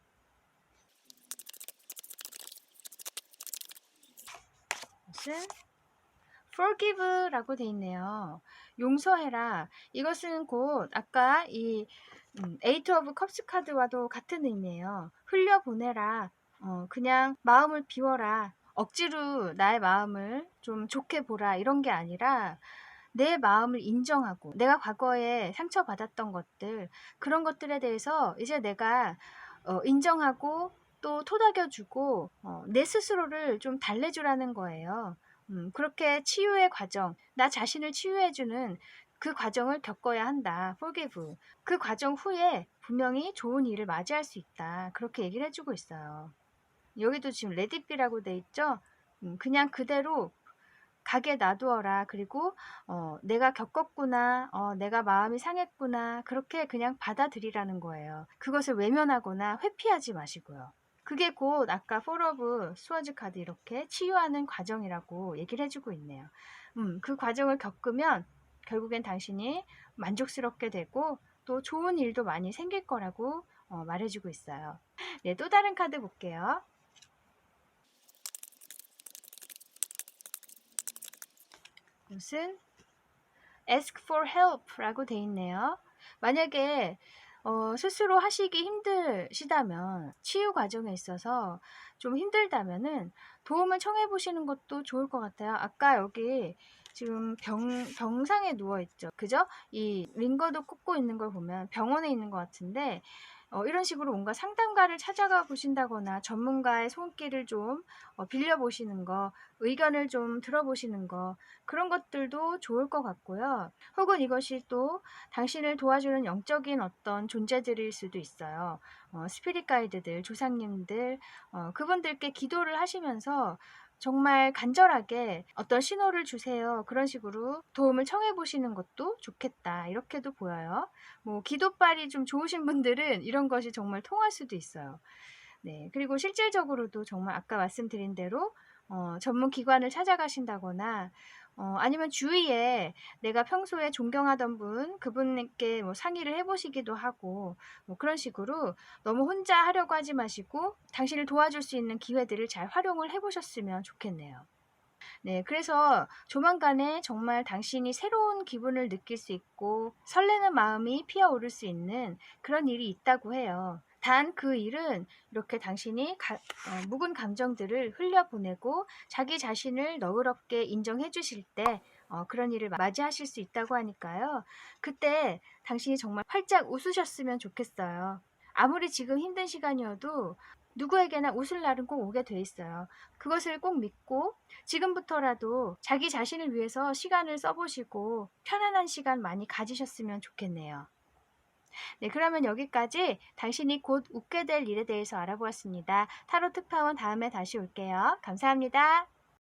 무슨 forgive라고 돼 있네요. 용서해라. 이것은 곧 아까 이 에이트 오브 컵스 카드와도 같은 의미예요. 흘려보내라. 그냥 마음을 비워라. 억지로 나의 마음을 좀 좋게 보라, 이런 게 아니라 내 마음을 인정하고, 내가 과거에 상처받았던 것들, 그런 것들에 대해서 이제 내가 인정하고 또 토닥여주고 내 스스로를 좀 달래주라는 거예요. 그렇게 치유의 과정, 나 자신을 치유해주는 그 과정을 겪어야 한다. forgive. 그 과정 후에 분명히 좋은 일을 맞이할 수 있다. 그렇게 얘기를 해주고 있어요. 여기도 지금 let it be라고 돼 있죠? 그냥 그대로 가게 놔두어라. 그리고 내가 겪었구나, 내가 마음이 상했구나, 그렇게 그냥 받아들이라는 거예요. 그것을 외면하거나 회피하지 마시고요. 그게 곧 아까 포 오브 스워즈 카드 이렇게 치유하는 과정이라고 얘기를 해주고 있네요. 그 과정을 겪으면 결국엔 당신이 만족스럽게 되고 또 좋은 일도 많이 생길 거라고 말해주고 있어요. 네, 또 다른 카드 볼게요. 무슨 ask for help라고 돼 있네요. 만약에 스스로 하시기 힘드시다면, 치유 과정에 있어서 좀 힘들다면은 도움을 청해 보시는 것도 좋을 것 같아요. 아까 여기 지금 병상에 누워 있죠. 그죠? 이 링거도 꽂고 있는 걸 보면 병원에 있는 것 같은데, 이런 식으로 뭔가 상담가를 찾아가 보신다거나 전문가의 손길을 좀 빌려보시는 거, 의견을 좀 들어보시는 거, 그런 것들도 좋을 것 같고요. 혹은 이것이 또 당신을 도와주는 영적인 어떤 존재들일 수도 있어요. 스피릿 가이드들, 조상님들, 그분들께 기도를 하시면서 정말 간절하게 어떤 신호를 주세요. 그런 식으로 도움을 청해 보시는 것도 좋겠다. 이렇게도 보여요. 뭐 기도빨이 좀 좋으신 분들은 이런 것이 정말 통할 수도 있어요. 네, 그리고 실질적으로도 정말 아까 말씀드린 대로 전문 기관을 찾아가신다거나 아니면 주위에 내가 평소에 존경하던 분, 그분께 뭐 상의를 해보시기도 하고 뭐 그런 식으로 너무 혼자 하려고 하지 마시고 당신을 도와줄 수 있는 기회들을 잘 활용을 해보셨으면 좋겠네요. 네, 그래서 조만간에 정말 당신이 새로운 기분을 느낄 수 있고 설레는 마음이 피어오를 수 있는 그런 일이 있다고 해요. 단 그 일은 이렇게 당신이 묵은 감정들을 흘려보내고 자기 자신을 너그럽게 인정해 주실 때 그런 일을 맞이하실 수 있다고 하니까요. 그때 당신이 정말 활짝 웃으셨으면 좋겠어요. 아무리 지금 힘든 시간이어도 누구에게나 웃을 날은 꼭 오게 돼 있어요. 그것을 꼭 믿고 지금부터라도 자기 자신을 위해서 시간을 써보시고 편안한 시간 많이 가지셨으면 좋겠네요. 네, 그러면 여기까지 당신이 곧 웃게 될 일에 대해서 알아보았습니다. 타로 특파원 다음에 다시 올게요. 감사합니다.